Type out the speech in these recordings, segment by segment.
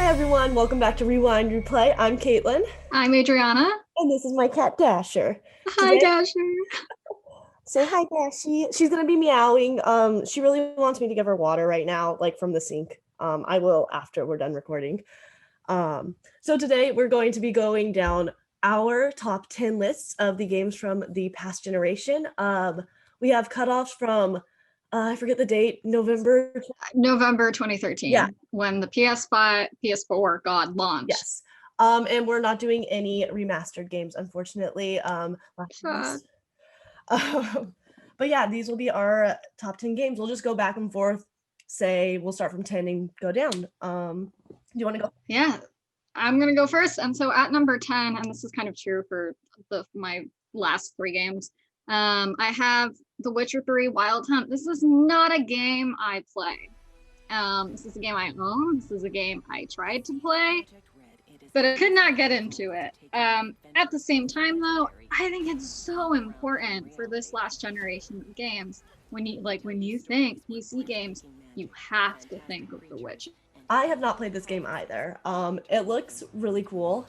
everyone, welcome back to Rewind Replay. I'm Caitlin. I'm Adriana. And this is my cat Dasher. Hi, Dasher. Say hi, Dashy. She's gonna be meowing. She really wants me to give her water right now, like from the sink. I will after we're done recording. So today we're going to be going down our top 10 lists of the games from the past generation. We have cutoffs from I forget the date, November 2013. Yeah. When the PS5, PS4 got launched. Yes. And we're not doing any remastered games, unfortunately. But yeah, these will be our top 10 games. We'll just go back and forth, say we'll start from 10 and go down. Do you want to go? Yeah, I'm going to go first. And so at number 10, and this is kind of true for my last three games, I have The Witcher 3 Wild Hunt. This is not a game I play. This is a game I own. This is a game I tried to play, but I could not get into it. At the same time, though, I think it's so important for this last generation of games. When you think PC games, you have to think of The Witcher. I have not played this game either. It looks really cool.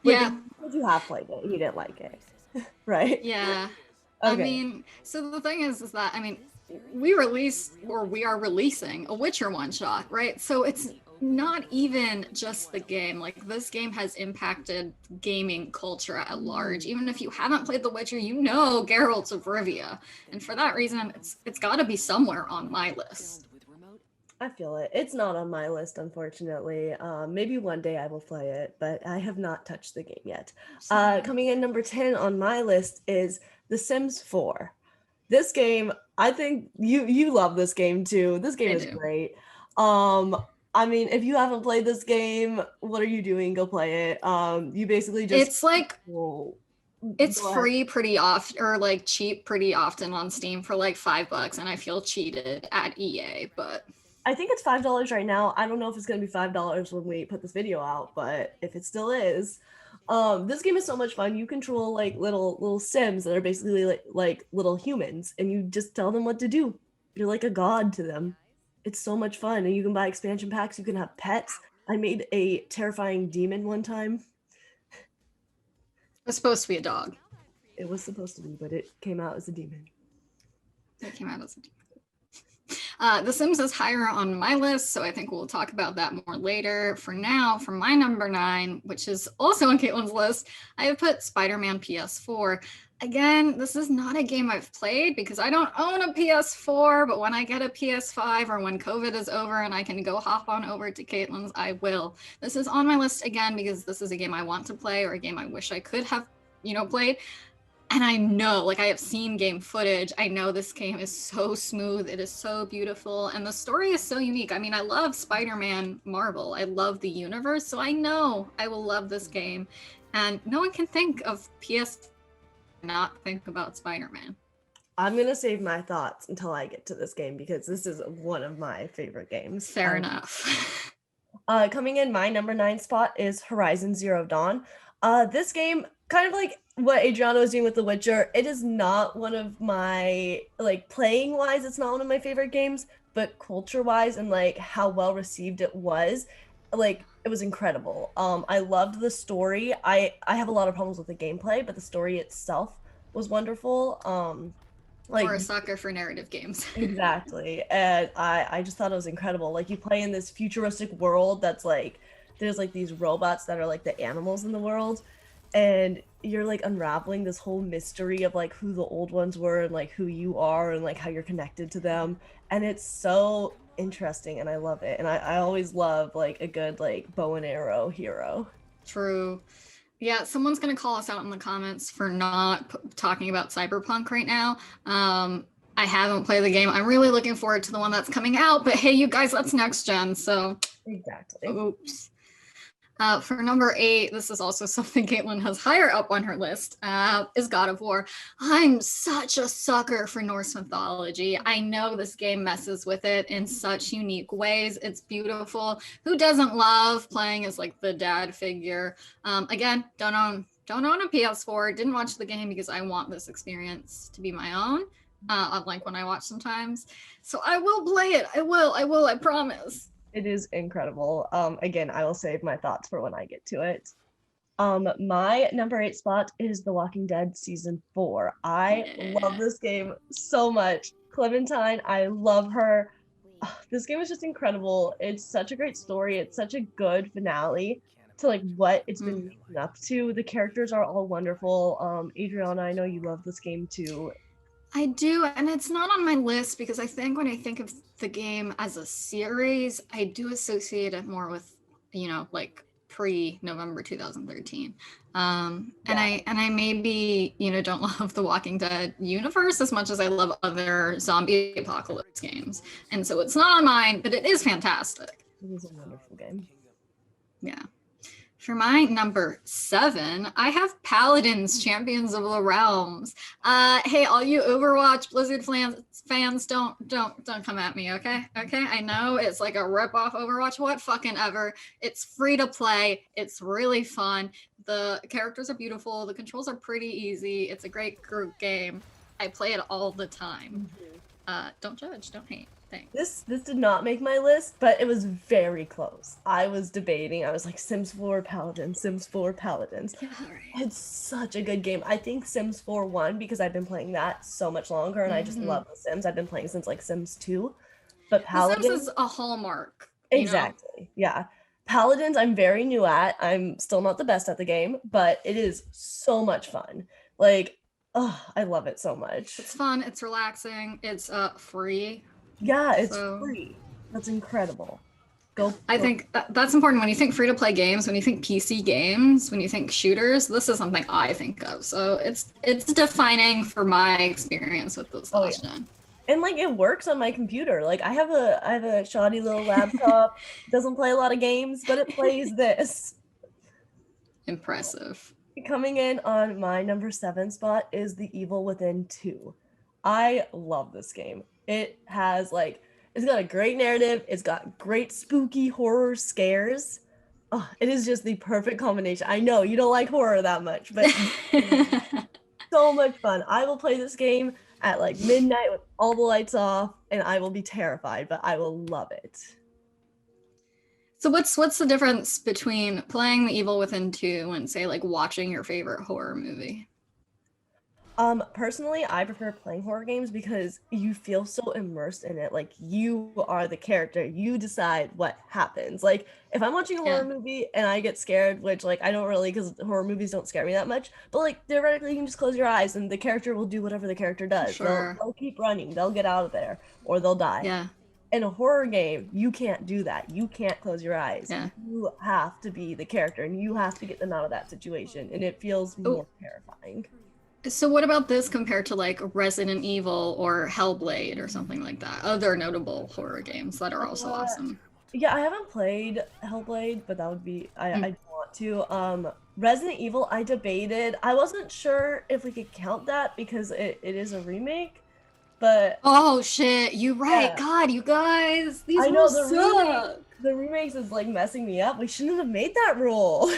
Yeah. But you have played it. You didn't like it, right? Yeah. Okay. I mean, so the thing is that, I mean, we are releasing a Witcher one-shot, right? So it's not even just the game. Like, this game has impacted gaming culture at large. Even if you haven't played The Witcher, you know Geralt of Rivia. And for that reason, it's got to be somewhere on my list. I feel it. It's not on my list, unfortunately. Maybe one day I will play it, but I have not touched the game yet. Coming in number 10 on my list is The Sims 4. This game, I think you love this game too. This game is great. I mean, if you haven't played this game, what are you doing? Go play it. You basically just... It's like... It's free pretty often, or like cheap pretty often on Steam for like $5, and I feel cheated at EA, but... I think it's $5 right now. I don't know if it's going to be $5 when we put this video out, but if it still is... this game is so much fun. You control like little Sims that are basically like little humans, and you just tell them what to do. You're like a god to them. It's so much fun, and you can buy expansion packs. You can have pets. I made a terrifying demon one time. It's supposed to be a dog. It was supposed to be, but it came out as a demon. It came out as a demon. The Sims is higher on my list, so I think we'll talk about that more later. For now, for my number 9, which is also on Caitlin's list, I have put Spider-Man PS4. Again, this is not a game I've played because I don't own a PS4, but when I get a PS5 or when COVID is over and I can go hop on over to Caitlin's, I will. This is on my list again because this is a game I want to play, or a game I wish I could have, played. And I know, like, I have seen game footage. I know this game is so smooth. It is so beautiful. And the story is so unique. I mean, I love Spider-Man Marvel. I love the universe. So I know I will love this game. And no one can think of PS not think about Spider-Man. I'm going to save my thoughts until I get to this game because this is one of my favorite games. Fair enough. Coming in my number 9 spot is Horizon Zero Dawn. This game, kind of like what Adriana was doing with The Witcher, it is not one of my, like, playing wise, it's not one of my favorite games, but culture wise and like how well received it was, like, it was incredible. I loved the story. I have a lot of problems with the gameplay, but the story itself was wonderful. We're a sucker for narrative games. Exactly. And I just thought it was incredible. Like, you play in this futuristic world that's like, there's like these robots that are like the animals in the world, and you're like unraveling this whole mystery of like who the old ones were and like who you are and like how you're connected to them. And it's so interesting and I love it. And I always love like a good like bow and arrow hero. True. Yeah, someone's going to call us out in the comments for not talking about Cyberpunk right now. I haven't played the game. I'm really looking forward to the one that's coming out, but hey, you guys, that's next gen, so... Exactly. Oops. For number 8, this is also something Caitlin has higher up on her list, is God of War. I'm such a sucker for Norse mythology. I know this game messes with it in such unique ways. It's beautiful. Who doesn't love playing as like the dad figure? Again, don't own a PS4. Didn't watch the game because I want this experience to be my own, unlike when I watch sometimes. So I will play it. I will, I promise. It is incredible. Again, I will save my thoughts for when I get to it. My number 8 spot is The Walking Dead season 4. I love Yeah. this game so much. Clementine, I love her. This game is just incredible. It's such a great story. It's such a good finale to like what it's been Mm. leading up to. The characters are all wonderful. Adriana, I know you love this game too. I do, and it's not on my list because I think when I think of the game as a series, I do associate it more with, like pre-November 2013. And Yeah. I maybe, don't love the Walking Dead universe as much as I love other zombie apocalypse games. And so it's not on mine, but it is fantastic. It is a wonderful game. Yeah. For my number 7, I have Paladins, Champions of the Realms. Hey, all you Overwatch Blizzard fans, don't come at me, okay? Okay, I know it's like a rip-off Overwatch, what fucking ever. It's free to play. It's really fun. The characters are beautiful. The controls are pretty easy. It's a great group game. I play it all the time. Don't judge, don't hate. Thanks. This did not make my list, but it was very close. I was debating. I was like Sims 4 Paladins, Sims 4 Paladins. Yeah, all right. It's such a good game. I think Sims 4 won because I've been playing that so much longer and I just love The Sims. I've been playing since like Sims 2. But The Sims Paladins, is a hallmark. exactly. Yeah. Paladins, I'm very new at. I'm still not the best at the game, but it is so much fun. Like, oh, I love it so much. It's fun. It's relaxing. It's free. Yeah, it's So free. That's incredible. Go. I think that's important when you think free to play games, when you think PC games, when you think shooters. This is something I think of. So it's defining for my experience with this last gen. And like it works on my computer. Like I have a shoddy little laptop. Doesn't play a lot of games, but it plays this. Impressive. Coming in on my number 7 spot is The Evil Within 2. I love this game. It's got a great narrative. It's got great spooky horror scares. Oh, it is just the perfect combination. I know you don't like horror that much, but so much fun. I will play this game at like midnight with all the lights off, and I will be terrified, but I will love it. So what's the difference between playing The Evil Within 2 and say like watching your favorite horror movie? Personally, I prefer playing horror games because you feel so immersed in it. Like you are the character. You decide what happens. Like if I'm watching a horror movie and I get scared, which like I don't really, because horror movies don't scare me that much, but like theoretically you can just close your eyes and the character will do whatever the character does. Sure. They'll keep running. They'll get out of there or they'll die. Yeah. In a horror game, you can't do that. You can't close your eyes. Yeah. You have to be the character and you have to get them out of that situation. And it feels more terrifying. So what about this compared to like Resident Evil or Hellblade or something like that? Other notable horror games that are also awesome. Yeah, I haven't played Hellblade, but that would be I want to. Resident Evil, I debated. I wasn't sure if we could count that because it is a remake. But oh shit, you right. Yeah. God, you guys, these rules suck. The remakes is like messing me up. We shouldn't have made that rule.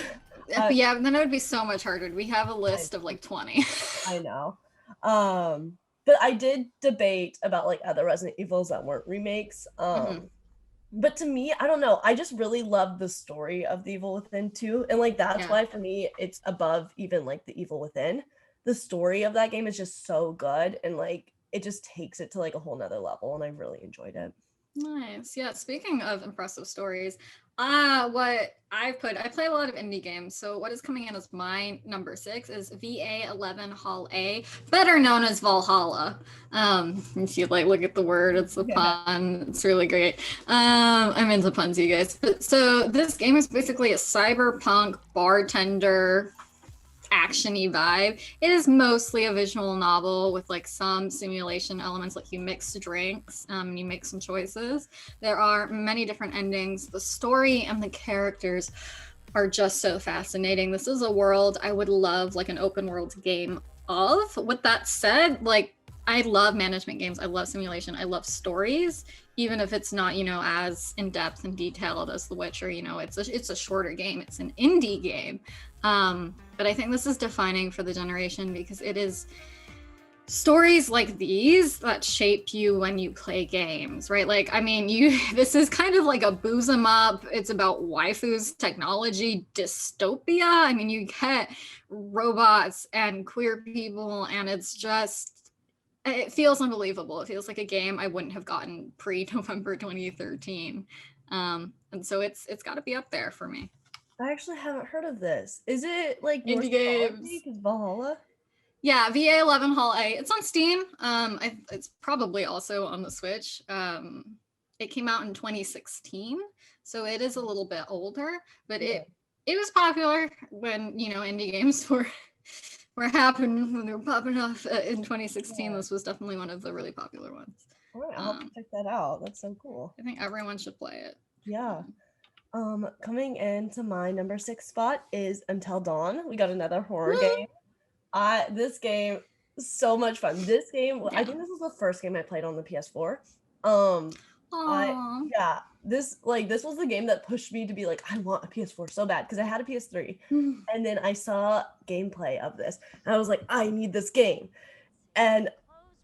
Yeah, then it would be so much harder. We have a list of like 20. I know. But I did debate about like other Resident Evils that weren't remakes. But to me, I don't know. I just really love the story of The Evil Within 2. And like that's why for me it's above even like The Evil Within. The story of that game is just so good and like it just takes it to like a whole nother level and I really enjoyed it. Nice. Yeah, speaking of impressive stories, what I play a lot of indie games. So what is coming in as my number 6 is VA11 Hall A, better known as Valhalla. If you like look at the word, it's a pun. It's really great. I'm into puns, you guys. But so this game is basically a cyberpunk bartender action-y vibe. It is mostly a visual novel with like some simulation elements, like you mix drinks, you make some choices. There are many different endings. The story and the characters are just so fascinating. This is a world I would love like an open world game of. With that said, like I love management games. I love simulation. I love stories, even if it's not, as in-depth and detailed as The Witcher. It's a shorter game. It's an indie game. But I think this is defining for the generation because it is stories like these that shape you when you play games, right? Like, I mean, this is kind of like a booze 'em up. It's about waifus, technology, dystopia. I mean, you get robots and queer people, and it feels unbelievable. It feels like a game I wouldn't have gotten pre-November 2013. And so it's got to be up there for me. I actually haven't heard of this. Is it like Indie games. because Valhalla? Yeah, VA11 Hall A. It's on Steam. It's probably also on the Switch. It came out in 2016, so it is a little bit older, but it was popular when, you know, indie games were happening, when they were popping off in 2016. Yeah. This was definitely one of the really popular ones. All right, I'll have to check that out. That's so cool. I think everyone should play it. Yeah. Coming into my number 6 spot is Until Dawn. We got another horror game. This game, so much fun. This game, I think this was the first game I played on the PS4. This was the game that pushed me to be like, I want a PS4 so bad, because I had a PS3, and then I saw gameplay of this, and I was like, I need this game, and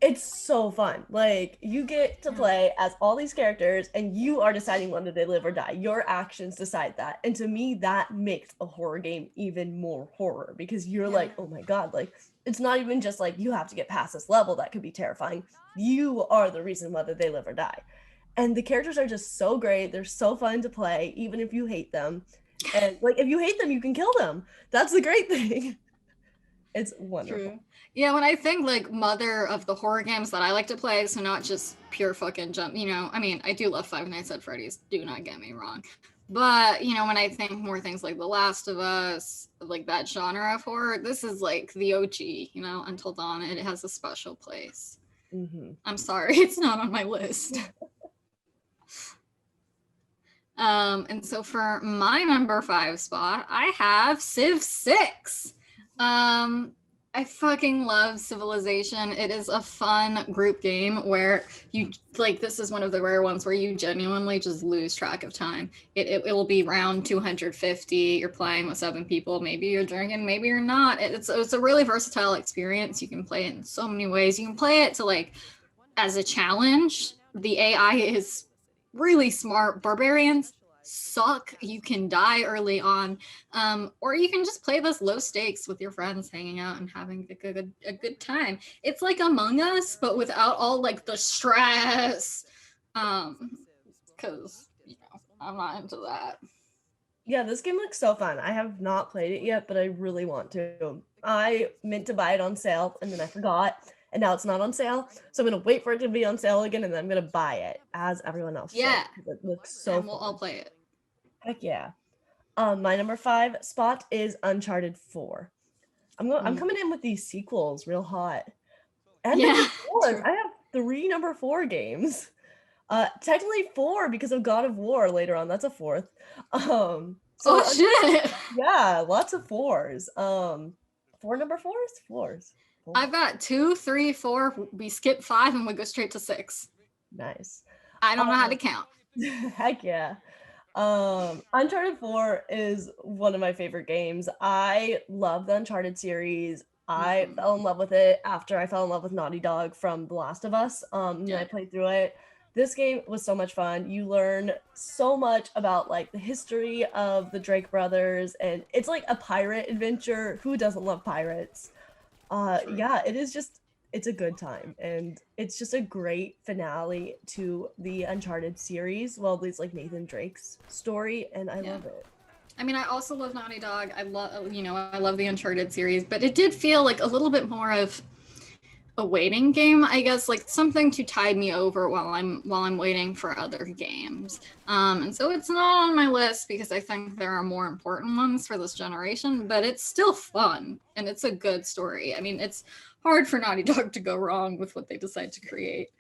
it's so fun. Like, you get to play as all these characters, and you are deciding whether they live or die. Your actions decide that, and to me, that makes a horror game even more horror, because you're like, oh my god, like, it's not even just like you have to get past this level that could be terrifying. You are the reason whether they live or die. And the characters are just so great. They're so fun to play, even if you hate them. And like, if you hate them, you can kill them. That's the great thing. It's wonderful. True. Yeah, when I think like mother of the horror games that I like to play, so not just pure fucking jump, you know, I mean, I do love Five Nights at Freddy's, do not get me wrong. But, you know, when I think more things like The Last of Us, like that genre of horror, this is like the OG, you know, Until Dawn. It has a special place. Mm-hmm. I'm sorry, it's not on my list. And so for my number 5 spot, I have Civ 6. I fucking love Civilization. It is a fun group game where you, like, this is one of the rare ones where you genuinely just lose track of time. It will be round 250. You're playing with 7 people. Maybe you're drinking, maybe you're not. It's a really versatile experience. You can play it in so many ways. You can play it to, like, as a challenge. The AI is really smart. Barbarians suck. You can die early on, or you can just play this low stakes with your friends, hanging out and having a good time. It's like Among Us, but without all like the stress, because, you know, I'm not into that. Yeah, this game looks so fun. I have not played it yet, but I really want to. I meant to buy it on sale, and then I forgot, and now it's not on sale. So I'm going to wait for it to be on sale again, and then I'm going to buy it, as everyone else Yeah. should. It looks so fun. We'll all play it. Heck yeah. My number 5 spot is Uncharted 4. I'm coming in with these sequels real hot. And yeah, I have 3 number 4 games. Technically 4 because of God of War later on. That's a 4th. Shit. Yeah, lots of 4s. 4 number 4s? 4s. I've got 2, 3, 4. We skip 5 and we go straight to 6. Nice. I don't know how to count. Heck yeah. Uncharted 4 is one of my favorite games. I love the Uncharted series. I fell in love with it after I fell in love with Naughty Dog from The Last of Us. And I played through it. This game was so much fun. You learn so much about like the history of the Drake brothers, and it's like a pirate adventure. Who doesn't love pirates? Yeah, it's a good time, and it's just a great finale to the Uncharted series. Well, at least like Nathan Drake's story, and I love it. I mean, I also love Naughty Dog. I love the Uncharted series, but it did feel like a little bit more of a waiting game, I guess, like something to tide me over while I'm waiting for other games. And so it's not on my list because I think there are more important ones for this generation, but it's still fun and it's a good story. I mean, it's hard for Naughty Dog to go wrong with what they decide to create.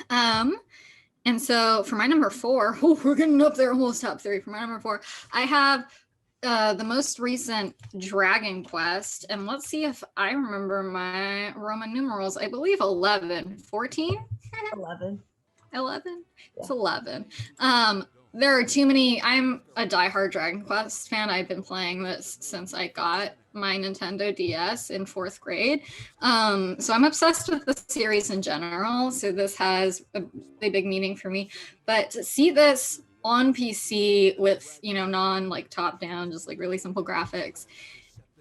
And so for my number 4, we're getting up there, almost top 3. For my number 4, I have the most recent Dragon Quest, and let's see if I remember my Roman numerals. I believe 11, 14? 11. 11? Yeah. It's 11. there are too many. I'm a diehard Dragon Quest fan. I've been playing this since I got my Nintendo DS in 4th grade. So I'm obsessed with the series in general. So this has a big meaning for me. But to see this on PC with, you know, non like top down, just like really simple graphics,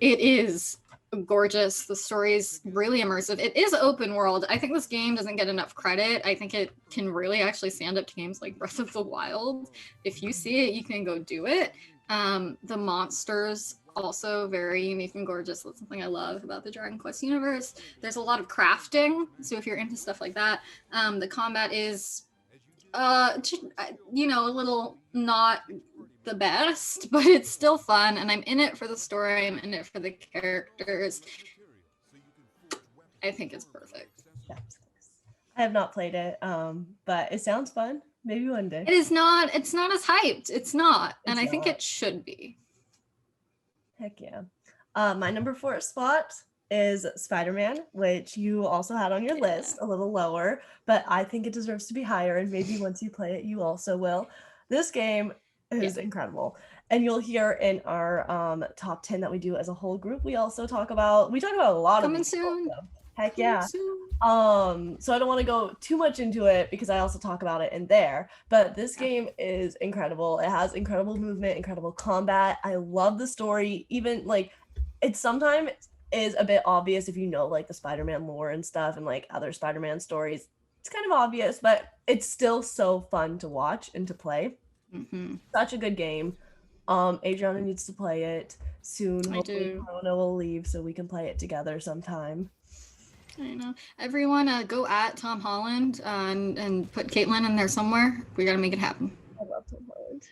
it is gorgeous. The story is really immersive. It is open world. I think this game doesn't get enough credit. I think it can really actually stand up to games like Breath of the Wild. If you see it, you can go do it. The monsters also very unique and gorgeous. That's something I love about the Dragon Quest universe. There's a lot of crafting, so if you're into stuff like that, the combat is you know, a little not the best, but it's still fun, and I'm in it for the story. I'm in it for the characters. I think it's perfect. I have not played it, but it sounds fun. Maybe one day. It is not. It's not as hyped. It's not, and I think it should be. Heck yeah. My number 4 spot is Spider-Man, which you also had on your list, a little lower, but I think it deserves to be higher, and maybe once you play it, you also will. This game is incredible, and you'll hear in our top 10 that we do as a whole group. We talk about a lot Coming of soon. Heck yeah. So I don't want to go too much into it because I also talk about it in there, but this game is incredible. It has incredible movement, incredible combat. I love the story. Even like it sometimes is a bit obvious if you know like the Spider-Man lore and stuff and like other Spider-Man stories. It's kind of obvious, but it's still so fun to watch and to play. Such a good game. Adriana needs to play it soon. Hopefully Corona will leave so we can play it together sometime. I know. Everyone go at Tom Holland and put Caitlin in there somewhere. We gotta make it happen. I love Tom Holland.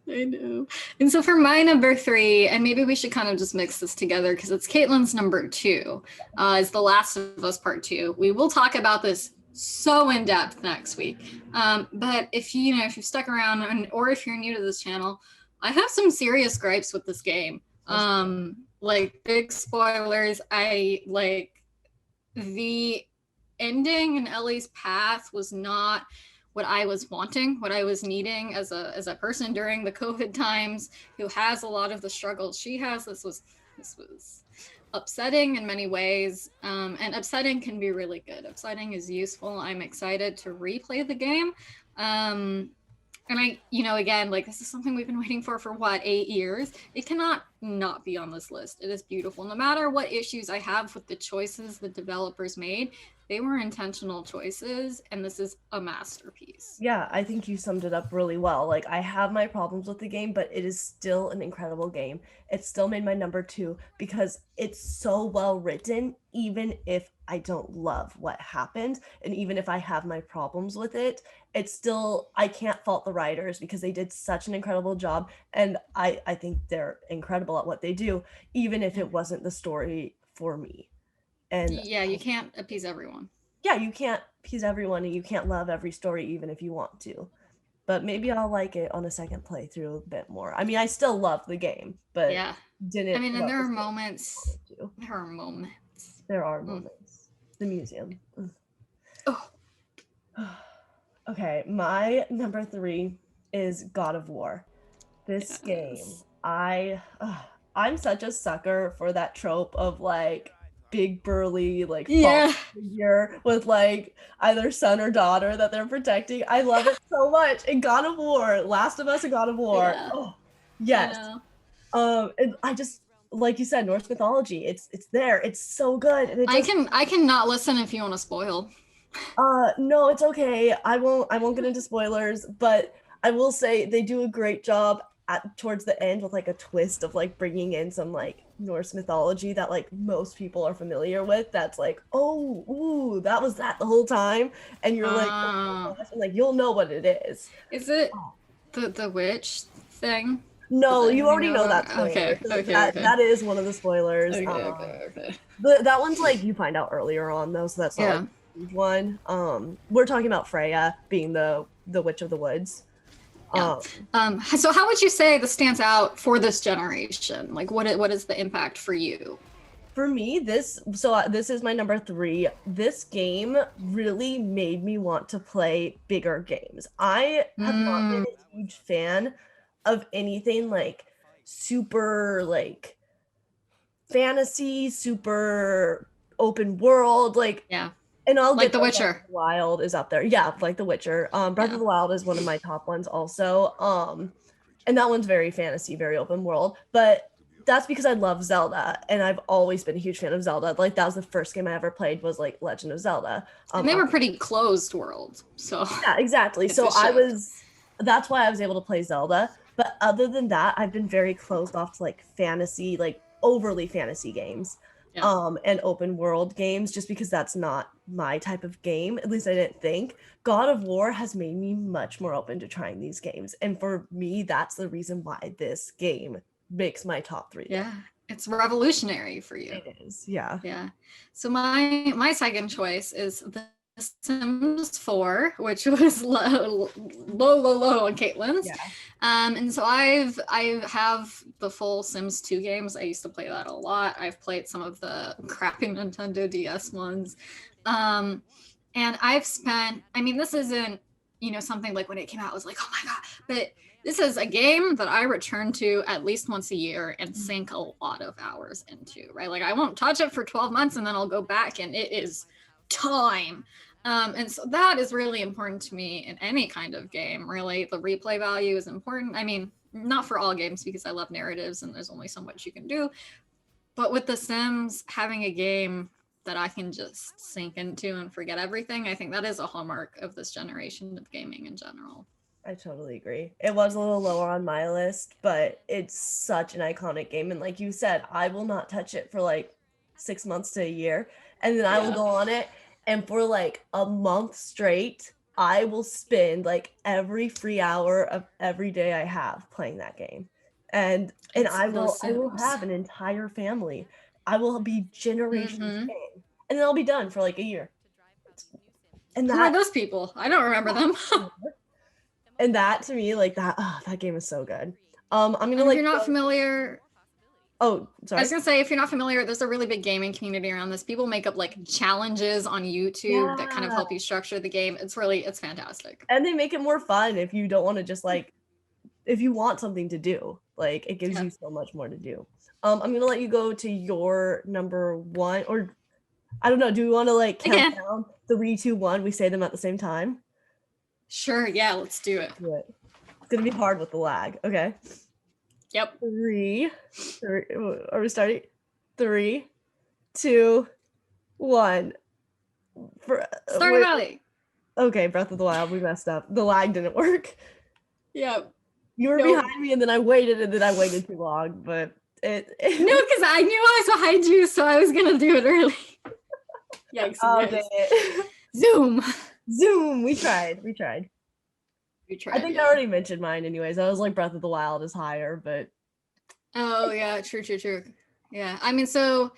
I know. And so for my number 3, and maybe we should kind of just mix this together because it's Caitlin's number 2, is The Last of Us Part 2. We will talk about this so in depth next week. But if you've stuck around or if you're new to this channel, I have some serious gripes with this game. Like big spoilers. The ending in Ellie's path was not what I was wanting, what I was needing as a person during the COVID times who has a lot of the struggles she has. This was upsetting in many ways, and upsetting can be really good. Upsetting is useful. I'm excited to replay the game. And I, again, like this is something we've been waiting for what, 8 years? It cannot not be on this list. It is beautiful. No matter what issues I have with the choices the developers made, they were intentional choices, and this is a masterpiece. Yeah, I think you summed it up really well. Like, I have my problems with the game, but it is still an incredible game. It still made my number 2 because it's so well written, even if I don't love what happened, and even if I have my problems with it, it's still, I can't fault the writers because they did such an incredible job, and I think they're incredible at what they do, even if it wasn't the story for me. And yeah, you can't appease everyone. Yeah, you can't appease everyone, and you can't love every story even if you want to. But maybe I'll like it on a second playthrough a bit more. I mean, I still love the game, but didn't. I mean, and there are moments. There are moments. There are moments. The museum. Oh. Okay, my number 3 is God of War. This game, I'm such a sucker for that trope of like big burly like figure with like either son or daughter that they're protecting. I love it so much. In God of War, Last of Us and God of War. Yeah. Oh, yes. And I just, like you said, Norse mythology. It's there. It's so good. And I can not listen if you want to spoil. No, it's okay. I won't get into spoilers, but I will say they do a great job towards the end with like a twist of like bringing in some like Norse mythology that like most people are familiar with. That's like, that was that the whole time, and you're like, oh my gosh, and like you'll know what it is. Is it the witch thing? No, you already know that spoiler. Okay. That is one of the spoilers. Okay. That one's like you find out earlier on though, so that's not like, a huge one. We're talking about Freya being the witch of the woods. So how would you say this stands out for this generation? Like what is the impact for you? For me, this is my number 3. This game really made me want to play bigger games. I have not been a huge fan of anything like super like fantasy, super open world, like, Yeah. and I'll Like get The there. Breath Witcher. of the Wild is up there. Yeah, like The Witcher. Breath Yeah. of the Wild is one of my top ones also. And that one's very fantasy, very open world. But that's because I love Zelda, and I've always been a huge fan of Zelda. Like that was the first game I ever played was like Legend of Zelda. And they were pretty closed world, so Yeah, exactly. it's a So shift. that's why I was able to play Zelda. But other than that, I've been very closed off to like fantasy, like overly fantasy games, Yeah. and open world games, just because that's not my type of game. At least I didn't think. God of War has made me much more open to trying these games, and for me, that's the reason why this game makes my top 3. Yeah. It's revolutionary for you. It is, yeah. Yeah. So my second choice is The Sims 4, which was low on Caitlin's. Yeah. And so I have the full Sims 2 games. I used to play that a lot. I've played some of the crappy Nintendo DS ones. And I've spent, I mean, this isn't, something like when it came out, I was like, oh my God, but this is a game that I return to at least once a year and sink a lot of hours into, right? Like I won't touch it for 12 months and then I'll go back and it is time. And so that is really important to me in any kind of game, really. The replay value is important. I mean, not for all games because I love narratives and there's only so much you can do. But with The Sims, having a game that I can just sink into and forget everything, I think that is a hallmark of this generation of gaming in general. I totally agree. It was a little lower on my list, but it's such an iconic game. And like you said, I will not touch it for like 6 months to a year. And then I will go on it. And for like a month straight, I will spend like every free hour of every day I have playing that game. And I will have an entire family. I will be generations game. And then I'll be done for like a year. And who are those people? I don't remember them. And that to me, like that game is so good. I'm gonna if you're not familiar. Oh, sorry. I was gonna say, if you're not familiar, there's a really big gaming community around this. People make up like challenges on YouTube that kind of help you structure the game. It's fantastic. And they make it more fun if you don't want to just like, if you want something to do, like it gives you so much more to do. I'm gonna let you go to your number 1, or I don't know. Do we want to like count down 3, 2, 1? We say them at the same time. Sure. Yeah. Let's do it. It's gonna be hard with the lag. Okay. Yep. 3. Are we starting? 3, 2, 1. Stardew Valley. Okay, Breath of the Wild. We messed up. The lag didn't work. Yep. You were behind me, and then I waited too long. But no, because I knew I was behind you, so I was gonna do it early. Yikes! Oh, dang it. Zoom. We tried. I think I already mentioned mine anyways. I was like Breath of the Wild is higher, but oh yeah, true. Yeah, I mean, so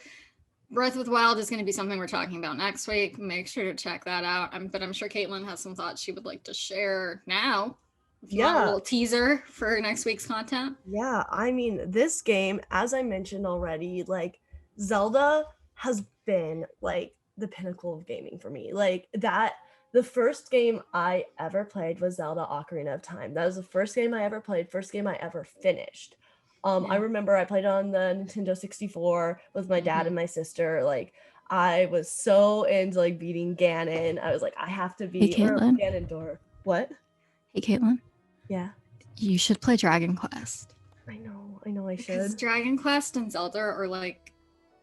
Breath of the Wild is going to be something we're talking about next week. Make sure to check that out. But I'm sure Caitlin has some thoughts she would like to share now. If you want a little teaser for next week's content. Yeah, I mean, this game, as I mentioned already, like Zelda has been like the pinnacle of gaming for me. Like that. The first game I ever played was Zelda Ocarina of Time. That was the first game I ever played, first game I ever finished. I remember I played on the Nintendo 64 with my dad and my sister. Like, I was so into like beating Ganon. I was like, I have to be Ganondorf. What? Hey, Caitlin. Yeah. You should play Dragon Quest. I know I should. Because Dragon Quest and Zelda are like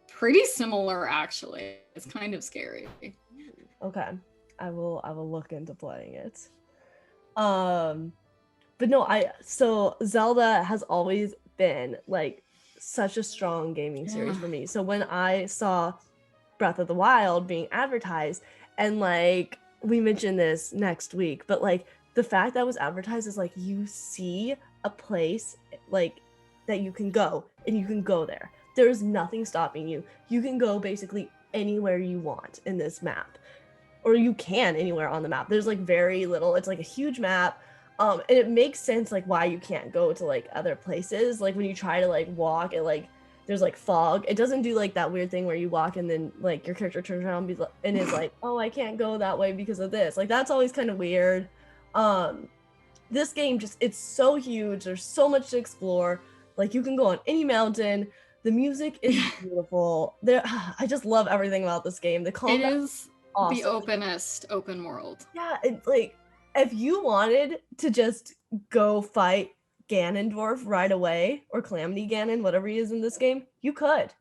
pretty similar, actually. It's kind of scary. Okay. I will look into playing it. But no, so Zelda has always been like such a strong gaming series for me. So when I saw Breath of the Wild being advertised, and like we mentioned this next week, but like the fact that was advertised is like you see a place like that you can go and you can go there. There's nothing stopping you. You can go basically anywhere you want in this map. Or you can anywhere on the map. There's like very little. It's like a huge map. And it makes sense like why you can't go to like other places. Like when you try to like walk, it like There's like fog. It doesn't do like that weird thing where you walk and then like your character turns around and is like, oh, I can't go that way because of this. Like that's always kind of weird. This game just, it's so huge. There's so much to explore. Like you can go on any mountain. The music is beautiful. I just love everything about this game. The combat is awesome. The openest open world. Yeah, it's like if you wanted to just go fight Ganondorf right away, or Calamity Ganon, whatever he is in this game, you could.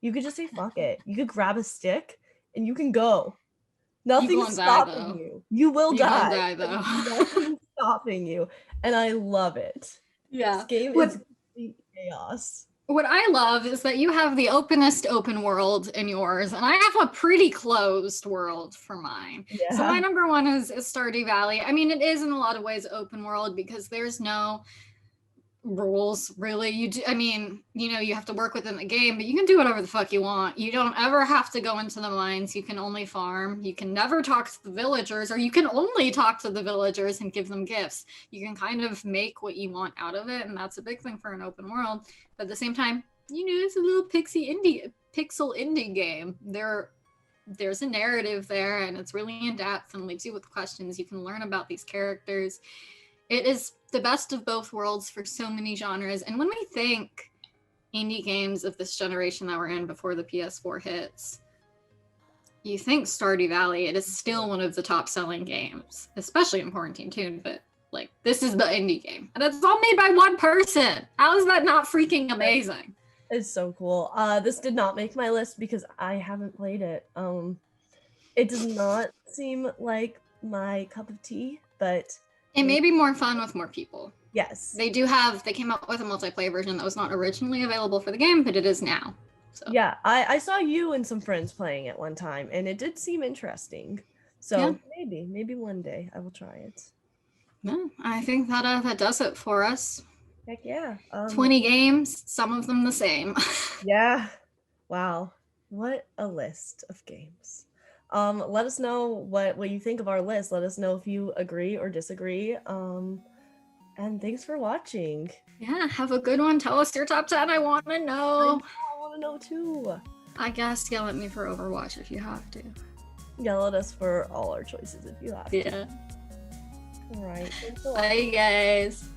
You could just say fuck it. You could grab a stick and you can go. Nothing's stopping you. You will die. Die though. Nothing's stopping you, and I love it. Yeah, this game is complete chaos. What I love is that you have the openest open world in yours, and I have a pretty closed world for mine. Yeah. So my number one is Stardew Valley. I mean, it is in a lot of ways open world because there's no rules really. You have to work within the game, but you can do whatever the fuck you want. You don't ever have to go into the mines. You can only farm. You can never talk to the villagers, or you can only talk to the villagers and give them gifts. You can kind of make what you want out of it, and that's a big thing for an open world. But at the same time, it's a little pixel indie game. There's a narrative there, and it's really in depth and leaves you with questions. You can learn about these characters. It is the best of both worlds for so many genres. And when we think indie games of this generation that we're in before the PS4 hits, you think Stardew Valley. It is still one of the top selling games, especially in quarantine too. But like, this is the indie game, and it's all made by one person. How is that not freaking amazing? It's so cool. This did not make my list because I haven't played it. It does not seem like my cup of tea, but it may be more fun with more people. Yes. They came out with a multiplayer version that was not originally available for the game, but it is now. So. Yeah, I saw you and some friends playing it one time, and it did seem interesting. So maybe one day I will try it. No, I think that does it for us. Heck yeah. 20 games, some of them the same. Yeah. Wow. What a list of games. Let us know what you think of our list. Let us know if you agree or disagree. And thanks for watching. Yeah, have a good one. Tell us your top 10. I want to know. I want to know too. I guess yell at me for Overwatch if you have to. Yell at us for all our choices if you have to. Yeah. All right. Bye, guys.